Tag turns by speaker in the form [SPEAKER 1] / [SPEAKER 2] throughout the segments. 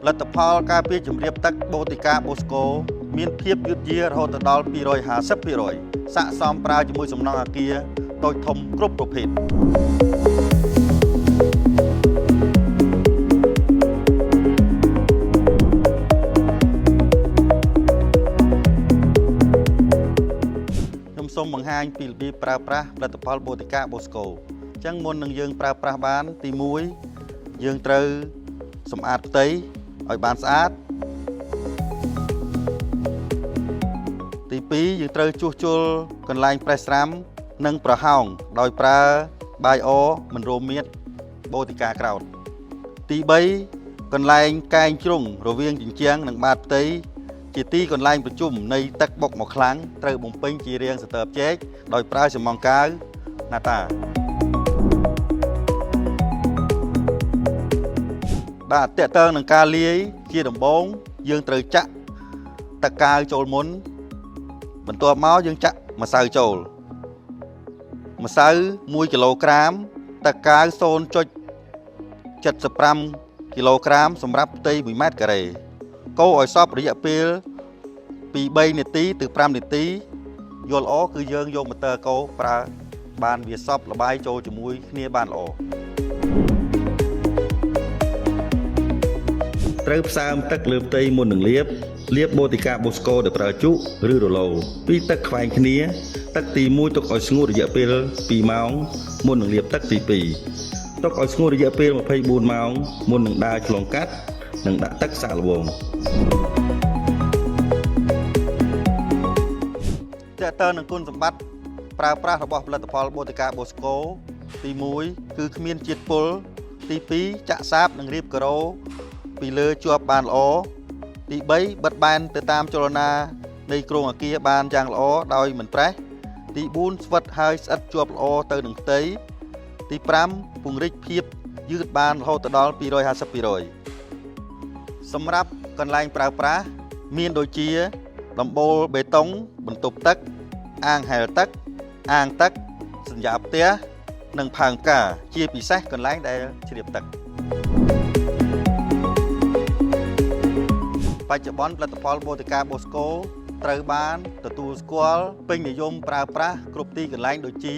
[SPEAKER 1] លទ្ធផលការពារជំរាបទឹកបូតិកាបូស្កូមានភាពយឺតយាររហូតដល់ 250% ស័ក្តិសមប្រើជាមួយសំណង់អគារតូចធំគ្រប់ប្រភេទខ្ញុំសូមបង្ហាញពីរបៀបប្រើប្រាស់ផលិតផលបូតិកាបូស្កូអញ្ចឹងមុននឹងយើងប្រើប្រាស់បានទី1យើងត្រូវសម្អាតផ្ទៃឲ្យបានស្អាតទី2យើងត្រូវជួសជុលកន្លែងប្រេះស្រាំនិងប្រហោងដោយប្រើបាយអមិនរមៀតបូតិកាក្រោតទី3កន្លែងកែងជ្រុងរវាងជញ្ជាំងនិងបាតផ្ទៃជាទីកន្លែងប្រជុំនៃទឹកបុកមកខ្លាំងត្រូវបំពេញជារាងសតើបជែកដោយប្រើសំណង់កាវណាតាបាទតើតើនឹងការលាយជាដំបូងយើងត្រូវចាក់ទឹកកាវចូលមុនបន្ទាប់មកយើងចាក់ម្សៅចូលម្សៅ1គីឡូក្រាមទឹកកាវ 0.75 គីឡូក្រាមសម្រាប់ផ្ទៃ1ម៉ែត្រការ៉េកូរឲ្យសព្វរយៈពេលពី3នាទីទៅ5នាទីយល់ល្អគឺយើងយកម៉ូទ័រកូរប្រើបានវាសព្វល្បាយចូលជាមួយគ្នាបានល្អត្រូវផ្សើមទឹកលើផ្ទៃមុននឹងលាបបូតិកាបូស្កូដោយប្រើជក់ឬរឡូពីទឹកខ្វែងគ្នាទឹកទី1ទុកឲ្យស្ងួតរយៈពេល2ម៉ោងមុននឹងលាបទឹកទី2ទុកឲ្យស្ងួតរយៈពេល24ម៉ោងមុននឹងដើរឆ្លងកាត់និងដាក់ទឹកសាកល្បងតើតើនឹងគុណសម្បត្តិប្រើប្រាស់របស់ផលិតផលបូតិកាបូស្កូទី1គឺគ្មានជាតិពុលទី2ចាក់សាបនិងរៀបការ៉ូពីលើជាប់បានល្អទី3បិទបែនទៅតាមចលនានៃគ្រោងអគារបានយ៉ាងល្អដោយមិនប្រេះទី4ស្វិតហើយស្អិតជាប់ល្អទៅនឹងផ្ទៃទី5ពង្រីកភាពយឺតបានរហូតដល់ 250% សម្រាប់កន្លែងប្រើប្រាស់មានដូចជាដំបូលបេតុងបន្ទប់ទឹកអាងហែលទឹកអាងទឹកសញ្ចាផ្ទះនិងផើងផ្កាជាពិសេសកន្លែងដែលជ្រាបទឹកបច្ចុប្បន្នផលិតផលបូតិកាបូស្កូត្រូវបានទទួលស្គាល់ពេញនិយមប្រើប្រាស់គ្រប់ទីកន្លែងដូចជា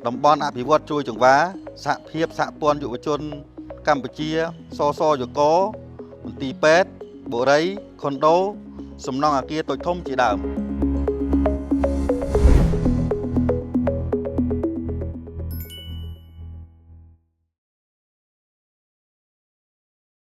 [SPEAKER 1] តំបន់អភិវឌ្ឍជួយចង្វាសហភាពសហព័ន្ធយុវជនកម្ពុជាសសយកមន្ទីរពេទ្យបុរីខុនដូសំណង់អគារតូចធំជាដើម